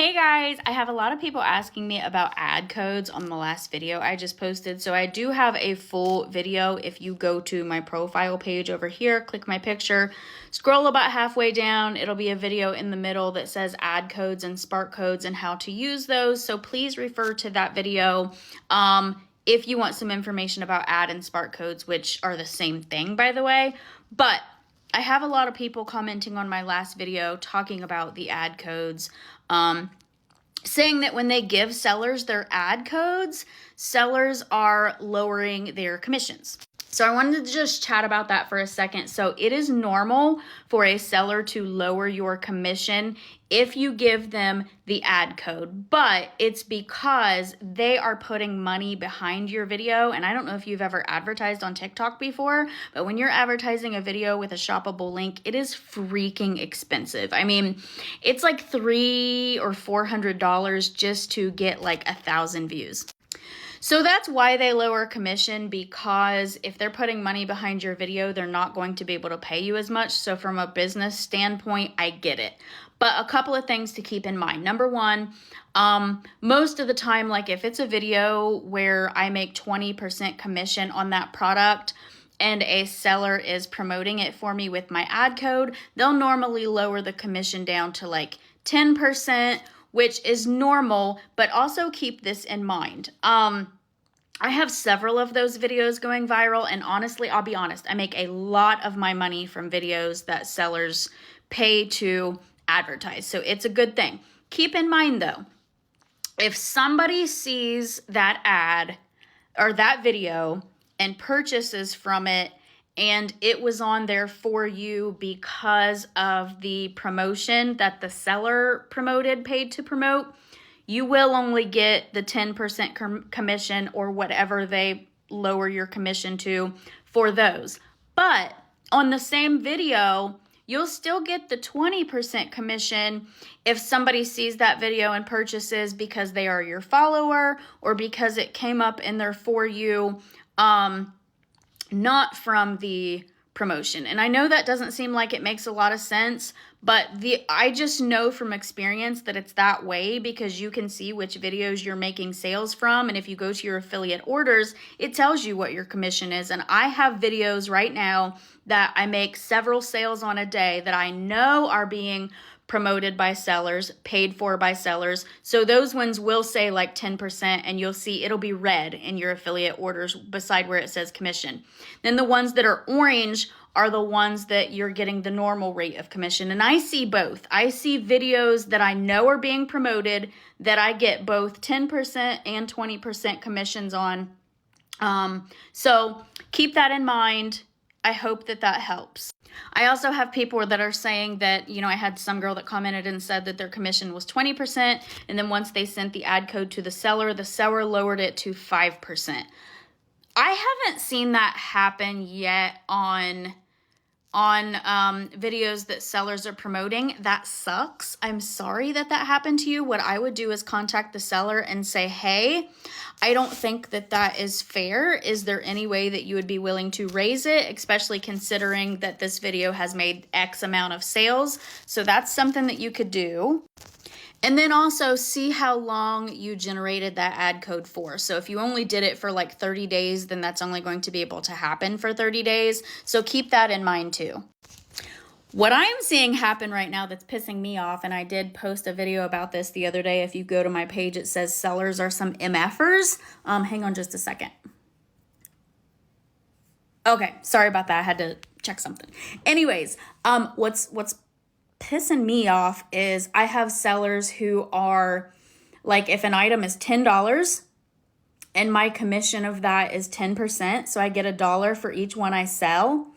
Hey guys, I have a lot of people asking me about ad codes on the last video I just posted. So I do have a full video. If you go to my profile page over here, click my picture, scroll about halfway down, it'll be a video in the middle that says ad codes and Spark codes and how to use those. So please refer to that video if you want some information about ad and Spark codes, which are the same thing, by the way. But I have a lot of people commenting on my last video talking about the ad codes, saying that when they give sellers their ad codes, sellers are lowering their commissions. So I wanted to just chat about that for a second. So it is normal for a seller to lower your commission if you give them the ad code, but it's because they are putting money behind your video. And I don't know if you've ever advertised on TikTok before, but when you're advertising a video with a shoppable link, it is freaking expensive. I mean, it's like $300 or $400 just to get like 1,000 views. So that's why they lower commission, because if they're putting money behind your video, they're not going to be able to pay you as much. So from a business standpoint, I get it. But a couple of things to keep in mind. Number one, most of the time, like if it's a video where I make 20% commission on that product and a seller is promoting it for me with my ad code, they'll normally lower the commission down to like 10%, which is normal, but also keep this in mind. I have several of those videos going viral, and honestly, I'll be honest, I make a lot of my money from videos that sellers pay to advertise, so it's a good thing. Keep in mind though, if somebody sees that ad or that video and purchases from it, and it was on there for you because of the promotion that the seller paid to promote, you will only get the 10% commission or whatever they lower your commission to for those. But on the same video, you'll still get the 20% commission if somebody sees that video and purchases because they are your follower or because it came up in their For You, not from the promotion. And I know that doesn't seem like it makes a lot of sense, but I just know from experience that it's that way because you can see which videos you're making sales from. And if you go to your affiliate orders, it tells you what your commission is. And I have videos right now that I make several sales on a day that I know are being promoted by sellers, paid for by sellers. So those ones will say like 10%, and you'll see it'll be red in your affiliate orders beside where it says commission. Then the ones that are orange are the ones that you're getting the normal rate of commission. And I see both. I see videos that I know are being promoted that I get both 10% and 20% commissions on. So keep that in mind. I hope that helps. I also have people that are saying that, I had some girl that commented and said that their commission was 20. And then once they sent the ad code to the seller lowered it to 5%. I haven't seen that happen yet on videos that sellers are promoting. That sucks. I'm sorry that happened to you. What I would do is contact the seller and say, hey, I don't think that is fair. Is there any way that you would be willing to raise it, especially considering that this video has made X amount of sales? So that's something that you could do. And then also see how long you generated that ad code for. So if you only did it for like 30 days, then that's only going to be able to happen for 30 days. So keep that in mind too. What I'm seeing happen right now that's pissing me off, and I did post a video about this the other day. If you go to my page, it says sellers are some MFers. Hang on just a second. Okay, sorry about that. I had to check something. Anyways, what's pissing me off is I have sellers who are like, if an item is $10 and my commission of that is 10%, so I get $1 for each one I sell.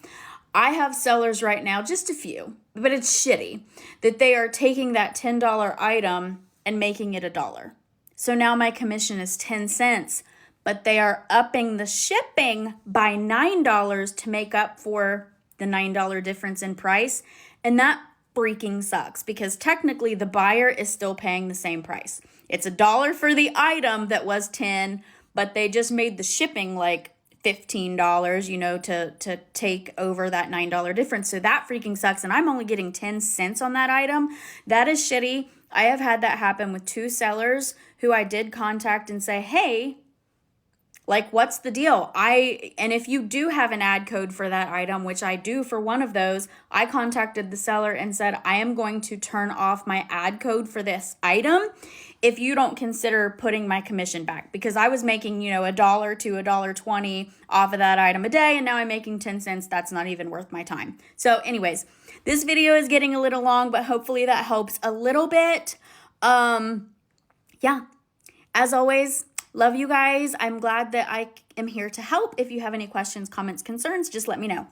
I have sellers right now, just a few, but it's shitty, that they are taking that $10 item and making it $1. So now my commission is 10 cents, but they are upping the shipping by $9 to make up for the $9 difference in price. And that freaking sucks because technically the buyer is still paying the same price. It's $1 for the item that was 10, but they just made the shipping like $15, to take over that $9 difference. So that freaking sucks. And I'm only getting 10 cents on that item. That is shitty. I have had that happen with 2 sellers who I did contact and say, hey, like, what's the deal? And if you do have an ad code for that item, which I do for one of those, I contacted the seller and said, I am going to turn off my ad code for this item if you don't consider putting my commission back, because I was making, $1 to $1.20 off of that item a day, and now I'm making 10 cents. That's not even worth my time. So anyways, this video is getting a little long, but hopefully that helps a little bit. Yeah, as always, love you guys. I'm glad that I am here to help. If you have any questions, comments, concerns, just let me know.